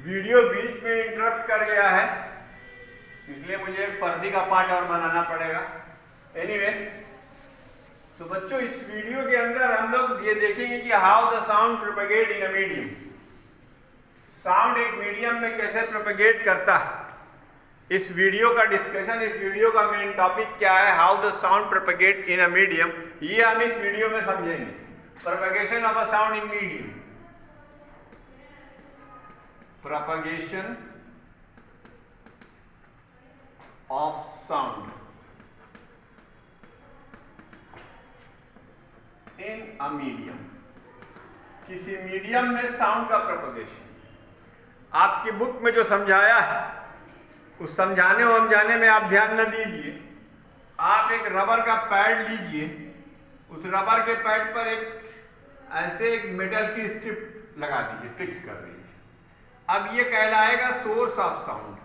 Video बीच में interrupt कर गया है, इसलिए मुझे एक फर्जी का पार्ट और बनाना पड़ेगा। एनीवे, तो बच्चों इस वीडियो के अंदर हम लोग ये देखेंगे कि how the sound propagate in a medium. Sound एक मीडियम में कैसे प्रोपेगेट करता है, इस वीडियो का डिस्कशन, इस वीडियो का मेन टॉपिक क्या है, how the sound propagate in a medium, ये हम इस वीडियो में समझेंगे। Propagation of a sound in medium, propagation of sound in a medium, किसी मीडियम में साउंड का प्रोपेगेशन। आपकी बुक में जो समझाया है उस समझाने और समझाने में आप ध्यान न दीजिए। आप एक रबर का पैड लीजिए, उस रबर के पैड पर ऐसे एक मेटल की स्ट्रिप लगा दीजिए, फिक्स कर दीजिए। अब ये कहलाएगा सोर्स ऑफ साउंड।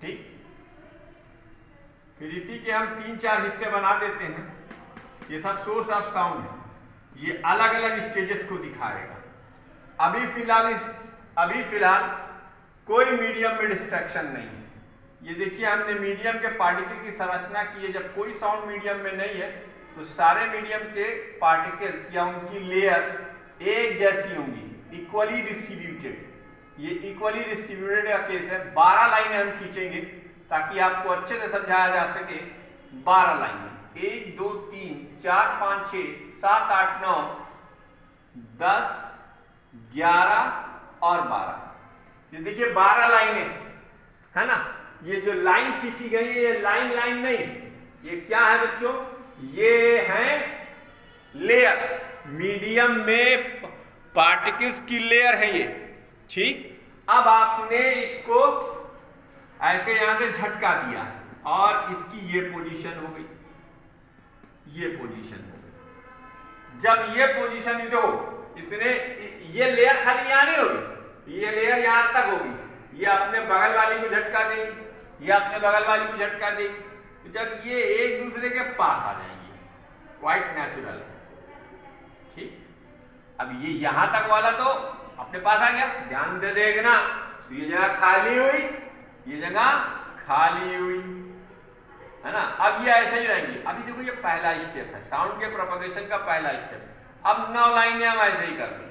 ठीक, फिर इसी के हम 3-4 हिस्से बना देते हैं। ये सब सोर्स ऑफ साउंड है, ये अलग अलग स्टेजेस को दिखाएगा। अभी फिलहाल कोई मीडियम में डिस्ट्रैक्शन नहीं है। ये देखिए, हमने मीडियम के पार्टिकल की संरचना की है। जब कोई साउंड मीडियम में नहीं है तो सारे मीडियम के पार्टिकल्स या उनकी लेयर्स एक जैसी होंगी, इक्वली डिस्ट्रीब्यूटेड। ये इक्वली डिस्ट्रीब्यूटेड का केस है। 12 लाइनें हम खींचेंगे ताकि आपको अच्छे से समझाया जा सके। 12 लाइनें, 1 2 3 4 5 6 7 8 9 10 11 और 12। ये देखिए 12 लाइनें है ना। ये जो लाइन खींची गई है ये लाइन नहीं, ये क्या है बच्चों, ये हैं लेयर्स। मीडियम में पार्टिकल्स की लेयर है ये। ठीक, अब आपने इसको ऐसे यहां से झटका दिया और इसकी ये पोजीशन हो गई, ये पोजीशन हो गई। जब ये पोजीशन दो, इसने ये लेयर खाली यहां नहीं होगी, ये लेयर यहां तक होगी। ये अपने बगल वाली को झटका देगी, ये अपने बगल वाली को झटका देगी। तो जब ये एक दूसरे के पास आ जाएंगे, क्वाइट नेचुरल। ठीक, अब ये यहां तक वाला तो अपने पास आ गया, ध्यान दे देखना। तो ये जगह खाली हुई, ये जगह खाली हुई, है ना। अब ये ऐसे ही रहेंगे। अभी देखो ये पहला स्टेप है, साउंड के प्रोपेगेशन का पहला स्टेप। अब 9 लाइनें हम ऐसे ही कर देंगे,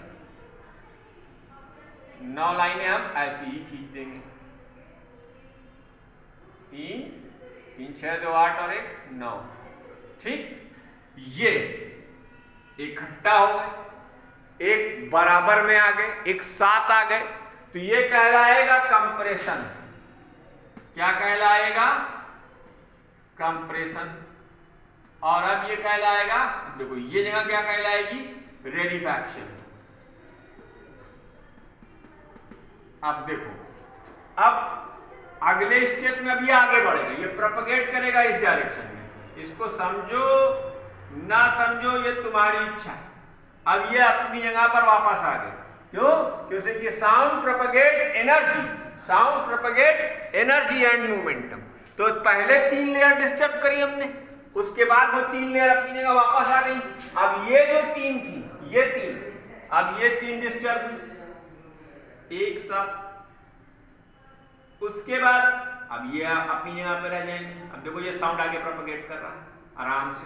9 लाइनें हम ऐसे ही खींच देंगे। 3 3 6 2 8 और 1 9। ठीक, ये इकट्ठा हो गए, एक बराबर में आ गए, एक साथ आ गए। तो ये कहलाएगा कंप्रेशन। क्या कहलाएगा, कंप्रेशन। और अब ये कहलाएगा, देखो ये जगह क्या कहलाएगी, रेडिफैक्शन। अब देखो, अब अगले स्टेप में अभी आगे बढ़ेगा, ये प्रोपेगेट करेगा इस डायरेक्शन में। इसको समझो ना समझो ये तुम्हारी इच्छा है। अब ये अपनी जगह पर वापस आ गए। क्यों? क्योंकि sound propagate energy, sound propagate energy and momentum. तो पहले 3 लेयर डिस्टर्ब करी हमने, उसके बाद वो 3 लेयर अपनी जगह वापस आ गई। अब ये जो 3 थी, ये 3, अब ये 3 डिस्टर्ब हुई एक साथ। उसके बाद अब ये अपनी जगह पर रह जाएंगे। अब देखो ये साउंड आगे प्रोपेगेट कर रहा है आराम से।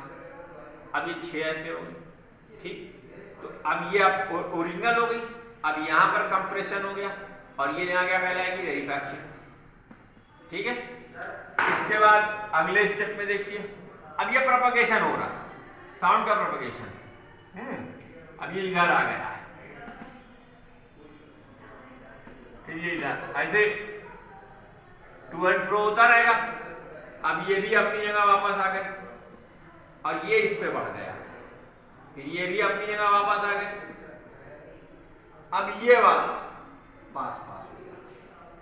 अब ये 6 ऐसे हो गए। ठीक, तो अब ये अब ओरिजिनल हो गई। अब यहां पर कंप्रेशन हो गया और ये यहां क्या कहलाएगी, रेडिफैक्शन। ठीक है, इसके बाद अगले स्टेप में देखिए, अब ये प्रोपेगेशन हो रहा है, साउंड का प्रोपेगेशन। अब ये इधर आ गया है, फिर ये इधर ऐसे टू एंड फ्रो होता रहेगा। अब ये भी अपनी जगह वापस आ गए और ये इस पे बढ़ गया, फिर ये भी अपनी जगह वापस आ गए। अब ये वाला पास हो गया,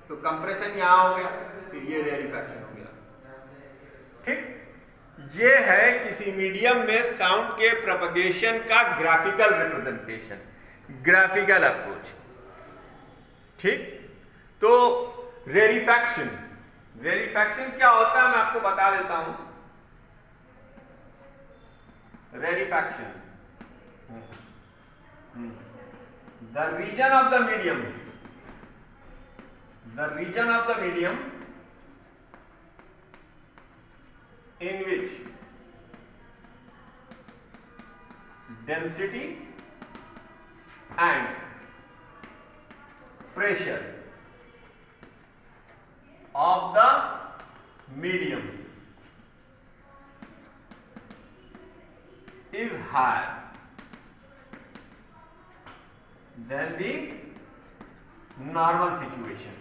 तो कंप्रेशन यहां हो गया, फिर ये रेडिफैक्शन हो गया। ठीक, ये है किसी मीडियम में साउंड के प्रोपेगेशन का ग्राफिकल रिप्रेजेंटेशन, ग्राफिकल अप्रोच। ठीक, तो रेडिफैक्शन, रेडिफैक्शन क्या होता है मैं आपको बता देता हूं। रेडिफैक्शन the region of the medium in which density and pressure of the medium is higher than the normal situation.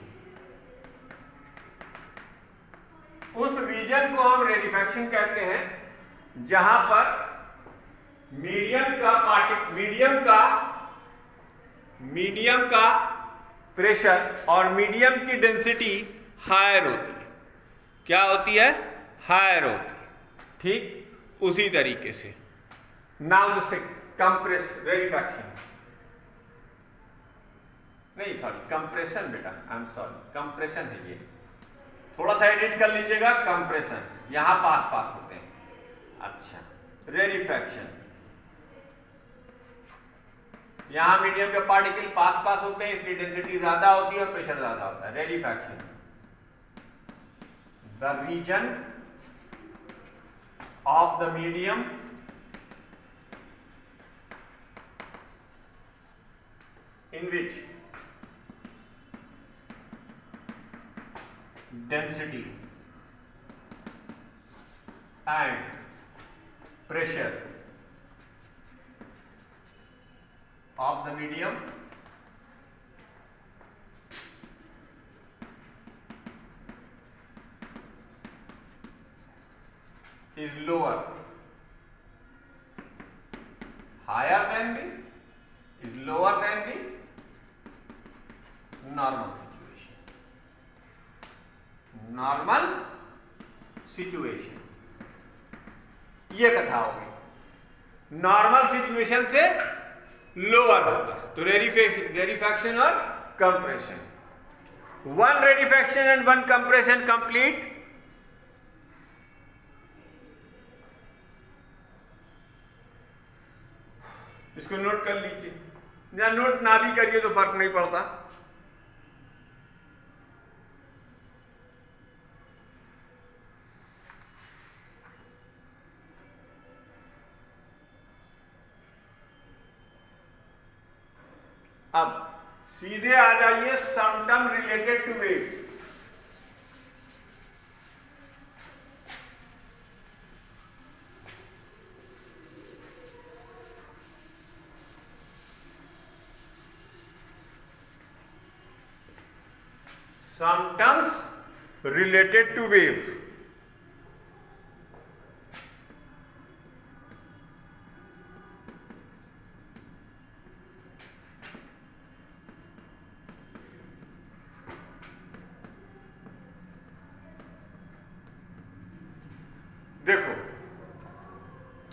उस रीजन को हम रेडिफेक्शन कहते हैं जहां पर मीडियम का प्रेशर और मीडियम की डेंसिटी हायर होती है। क्या होती है? हायर होती है। ठीक उसी तरीके से नाउ द कंप्रेस रेडिफेक्शन नहीं सॉरी कंप्रेशन बेटा आई एम सॉरी कंप्रेशन है ये, थोड़ा सा एडिट कर लीजिएगा। कंप्रेशन यहां पास होते हैं। अच्छा रेडिफेक्शन यहां मीडियम के पार्टिकल पास होते हैं इसलिए डेंसिटी ज्यादा होती है और प्रेशर ज्यादा होता है। Rarefaction the region of the medium in which density and pressure of the medium is lower than the normal situation. ये कथा हो गई। नॉर्मल सिचुएशन से लोअर होगा तो रेडिफेक्शन और compression. One rarefaction and one compression complete. इसको note कर लीजिए या नोट ना भी करिए तो फर्क नहीं पड़ता। अब सीधे आ जाइए some term related to wave. Some terms related to wave. देखो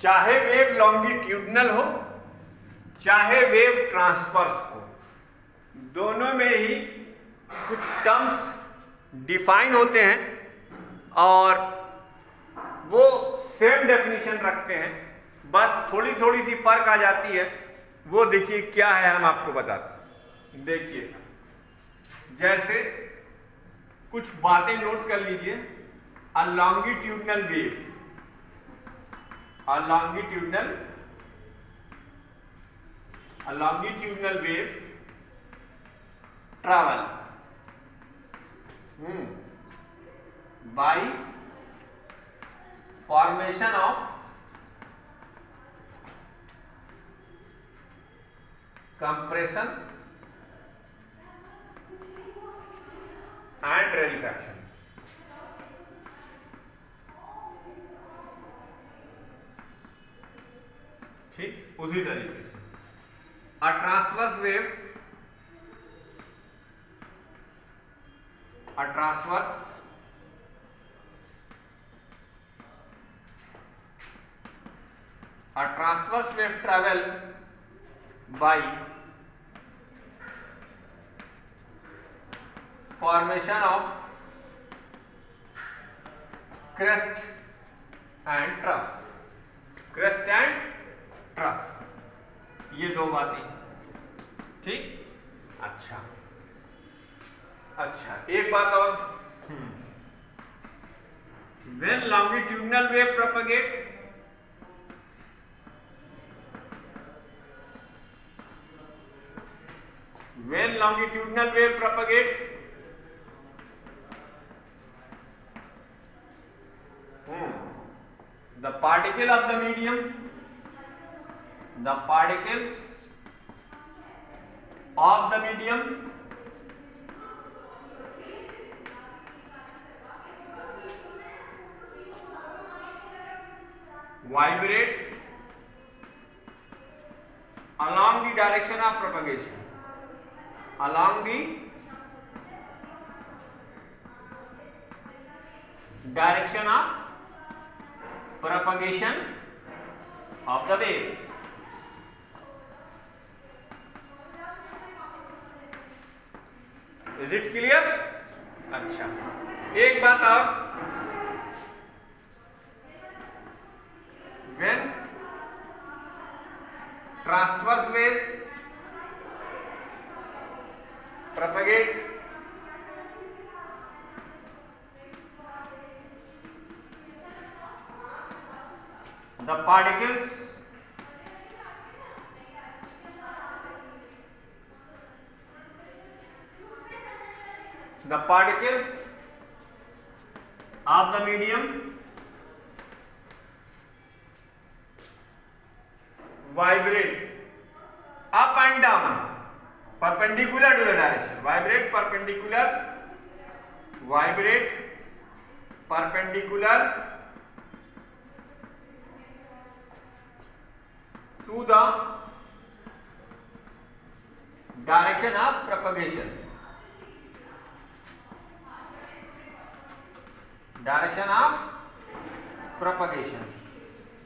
चाहे वेव लॉन्गिट्यूडनल हो चाहे वेव ट्रांसवर्स हो, दोनों में ही कुछ टर्म्स डिफाइन होते हैं और वो सेम डेफिनेशन रखते हैं, बस थोड़ी थोड़ी सी फर्क आ जाती है। वो देखिए क्या है, हम आपको बताते हैं। देखिए जैसे कुछ बातें नोट कर लीजिए। A longitudinal wave, a longitudinal wave travel by formation of compression and rarefaction। ठीक उसी तरीके से a transverse wave, a transverse wave travel by formation of crest and trough. Crest and trough, ये दो बातें। ठीक। अच्छा अच्छा, एक बात और, when longitudinal wave propagate, when longitudinal wave propagate, the particle of the medium, the particles of the medium vibrate along the direction of propagation, along the direction of propagation of the wave। Is it clear? अच्छा, एक बात और, when transverse wave propagate the particles of the medium vibrate up and down perpendicular to the direction, vibrate perpendicular to the direction of propagation, direction of propagation.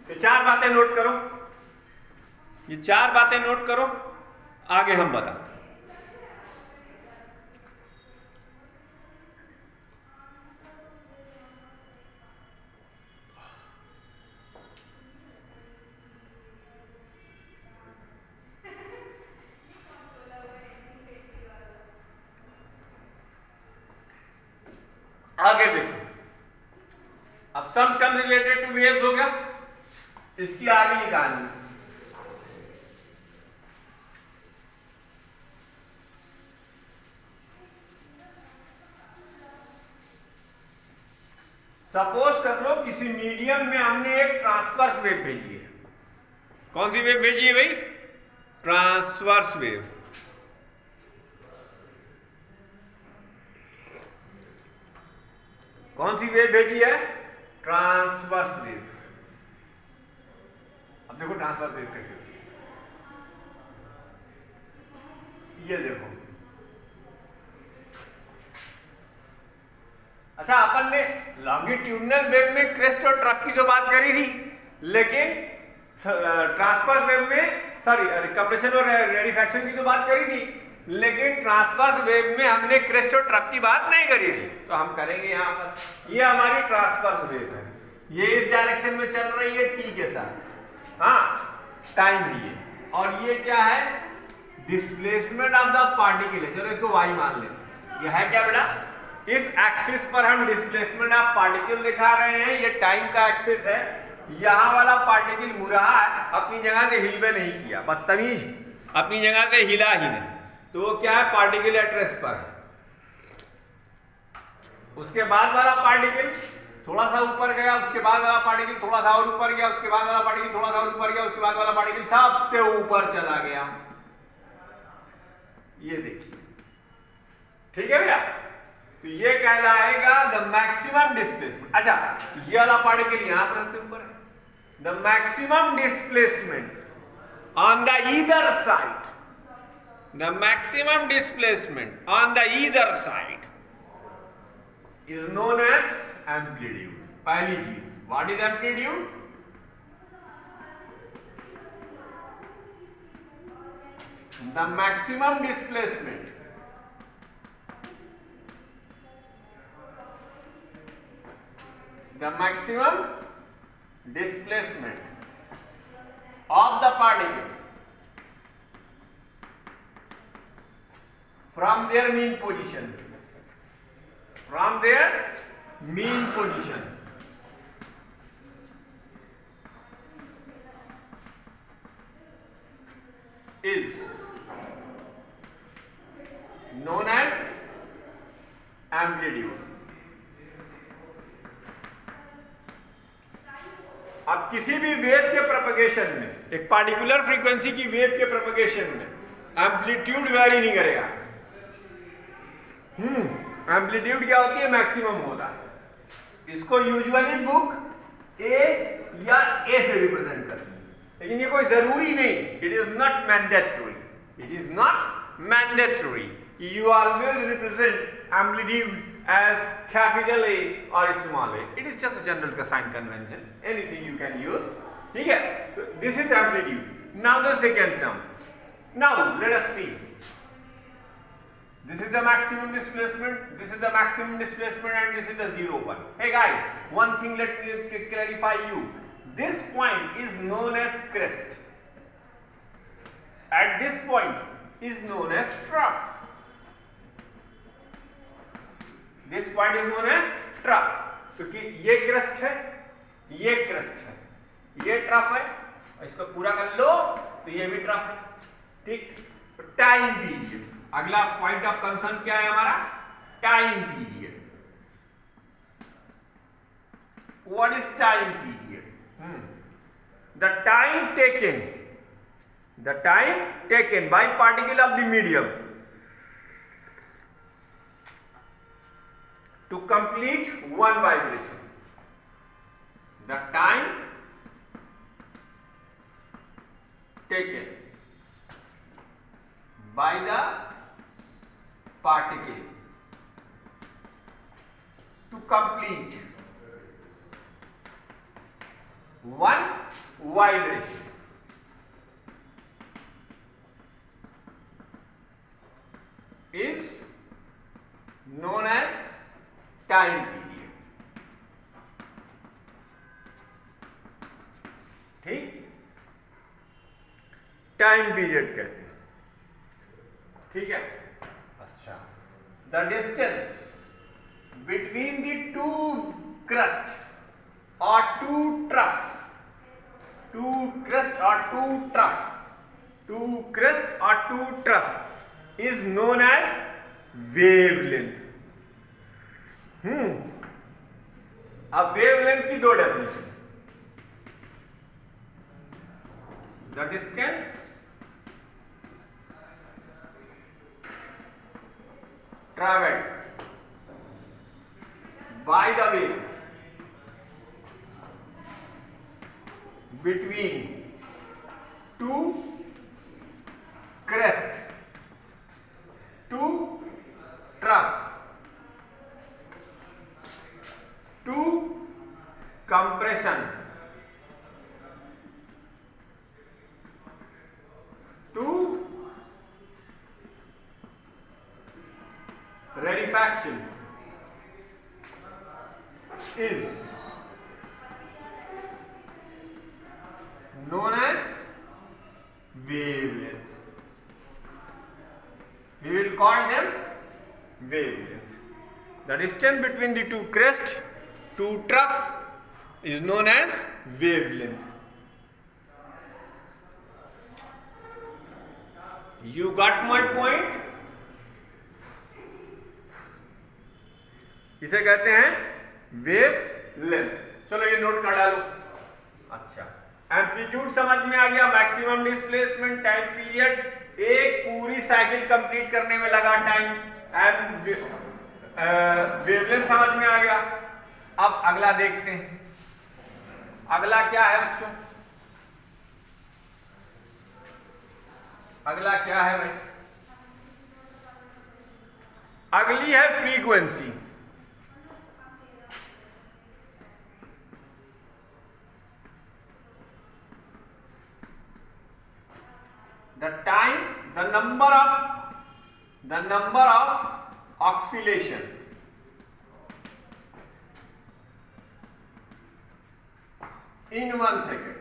ये चार बातें note करो, ये चार बातें नोट करो, आगे हम बताते हैं। आगे देखो, अब सम टर्म रिलेटेड टू वेव्स हो गया, इसकी आगे की कहानी। सपोज कर लो किसी मीडियम में हमने एक ट्रांसवर्स वेव भेजी है। कौन सी वेव भेजी है भाई? Transverse wave. कौन सी वेव भेजी है? Transverse wave. अब देखो ट्रांसवर्स वेव कैसे होती है, ये देखो। अच्छा, अपन ने लॉन्गिट्यूडनल वेव में क्रेस्ट और ट्रफ की जो बात करी थी, लेकिन ट्रांसवर्स वेव में, सॉरी, कंप्रेशन और रेडिफैक्शन की तो बात करी थी, लेकिन ट्रांसवर्स वेव में हमने क्रेस्ट और ट्रफ की बात नहीं करी थी। तो हम करेंगे यहां पर। ये हमारी ट्रांसवर्स वेव है, ये इस डायरेक्शन में चल रही है टी के साथ, हाँ, टाइम है ये। और ये क्या है? डिस्प्लेसमेंट ऑफ द पार्टिकल है। चलो इसको वाई मान लेते। ये है क्या बेटा? इस एक्सिस पर हम डिस्प्लेसमेंट ऑफ पार्टिकल दिखा रहे हैं, ये टाइम का एक्सिस है। यहां वाला पार्टिकल मुड़ रहा है, अपनी जगह से हिलवे नहीं किया, बदतमीज, अपनी जगह से हिला ही नहीं। तो वो क्या है? पार्टिकल एट रेस्ट पर है। उसके बाद वाला पार्टिकल थोड़ा सा ऊपर गया, उसके बाद वाला पार्टिकल थोड़ा सा और ऊपर गया, उसके बाद वाला पार्टिकल थोड़ा सा और ऊपर गया, उसके बाद वाला पार्टिकल सबसे ऊपर चला गया। ये देखिए, ठीक है भैया? तो ये कहलाएगा द मैक्सिमम डिस्प्लेसमेंट। अच्छा, ये वाला पार्टिकल यहां पर सबसे ऊपर है। The maximum displacement on the either side, the maximum displacement on the either side is known as amplitude। पहली चीज, what is amplitude? The maximum displacement of the particle from their mean position. From their mean position. Is known as amplitude. अब किसी भी wave के propagation में, एक particular frequency की wave के प्रोपगेशन में एम्पलीट्यूड वेरी नहीं करेगा। एम्पलीट्यूड क्या होती है? मैक्सिमम होता है। इसको यूजुअली बुक ए या ए से रिप्रेजेंट करती है, लेकिन ये कोई जरूरी नहीं। It is not mandatory. It is not mandatory. You always represent amplitude as capital A or small a. It is just a general sign convention. Anything you can use. ठीक है? This is amplitude. Now the second term. Now let us see. This is the maximum displacement. This is the maximum displacement, and this is the zero one. Hey guys, one thing let me clarify you. This point is known as crest. At this point is known as trough. This point is known as trough, क्योंकि ये crust है, ये crust है, ये trough है, इसको पूरा कर लो तो ये भी ट्रफ है। ठीक। टाइम पीरियड, अगला पॉइंट ऑफ कंसर्न क्या है हमारा? Time period. What is time period? The time taken by particle of the medium to complete one vibration. The time taken by the particle to complete one vibration is known as time period. ठीक, time period कहते हैं। ठीक है। अच्छा, the distance between the two crest और two trough, two crest और two trough, two crest और two trough is known as wavelength. अब वेवलेंथ की दो definition. The distance travelled by the wave between two crest to trough to compression to rarefaction is known as wavelength. We will call them wavelength. The distance between the two crests to trough is known as wavelength. You got my point? इसे कहते हैं wave length. चलो ये note कर डालो। अच्छा, amplitude समझ में आ गया, मैक्सिमम डिस्प्लेसमेंट, टाइम पीरियड, एक पूरी साइकिल कंप्लीट करने में लगा टाइम, वेवलेंथ समझ में आ गया। अब अगला देखते हैं, अगला क्या है बच्चों? अगला क्या है भाई? अगली है frequency. The time, the number of oscillation in 1 second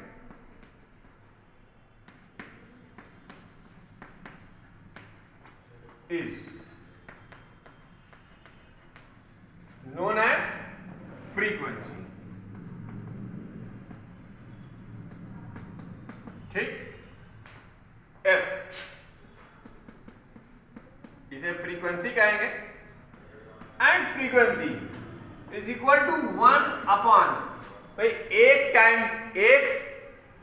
is ठीक। एफ इसे फ्रीक्वेंसी कहेंगे, and frequency is equal to 1 भाई एक टाइम,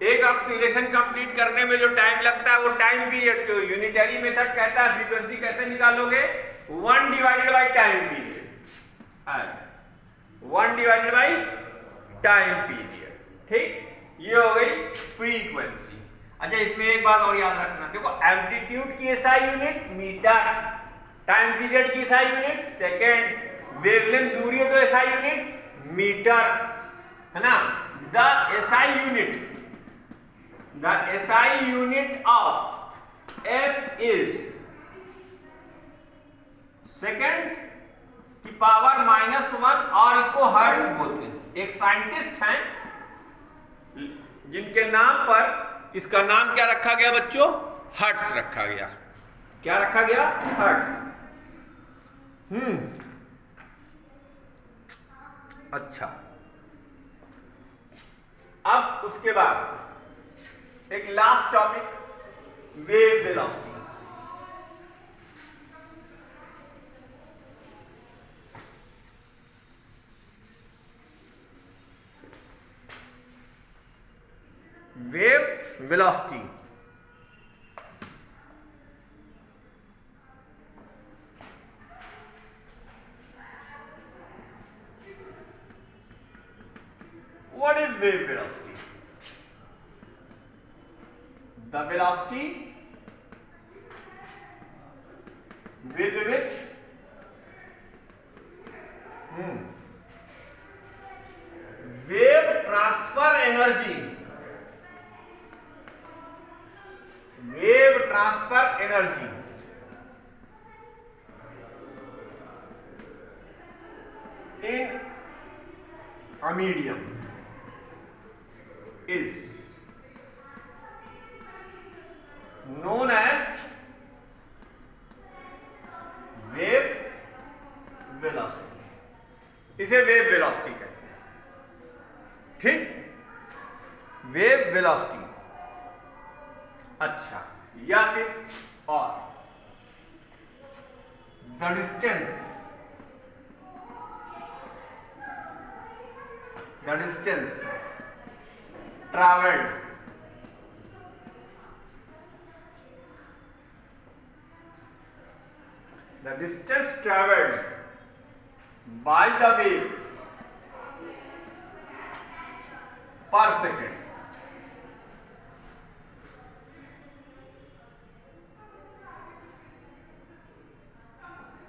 एक ऑक्सीडेशन कंप्लीट करने में जो टाइम लगता है वो टाइम पीरियड, तो यूनिटरी मेथड कहता है फ्रीक्वेंसी कैसे निकालोगे, 1 divided by time period, 1 divided by time period, ठीक। ये हो गई फ्रीक्वेंसी। अच्छा, इसमें एक बात और याद रखना, देखो एम्पलीट्यूड की SI unit metre, time period की एसआई यूनिट सेकेंड, वेवलेंथ दूरी है तो एसआई यूनिट मीटर, है ना। The SI unit of F is second की पावर -1 और इसको हर्ट्ज बोलते हैं। एक साइंटिस्ट हैं जिनके नाम पर इसका नाम क्या रखा गया बच्चों, हर्ट्ज रखा गया। क्या रखा गया, हर्ट्ज। अच्छा, अब उसके बाद एक last topic, wave velocity. Wave velocity what is wave velocity? The velocity with which wave transfer energy in a medium is known as wave velocity। इसे वेव वेलोसिटी कहते हैं, ठीक, वेव वेलोसिटी। अच्छा, या फिर और the distance traveled by the wave per second